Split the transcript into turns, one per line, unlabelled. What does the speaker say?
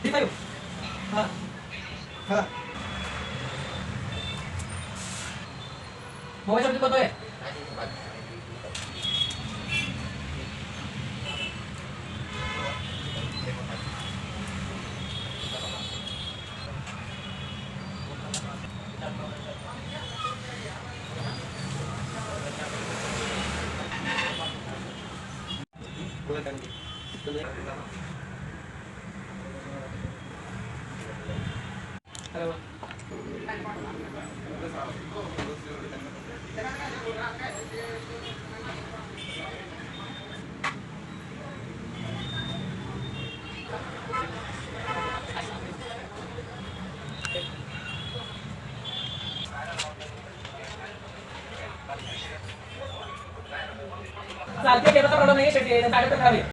D5. हा हा mobile शब्द करतोय. हॅलो चालते, प्रॉब्लेम नाही शेवटी,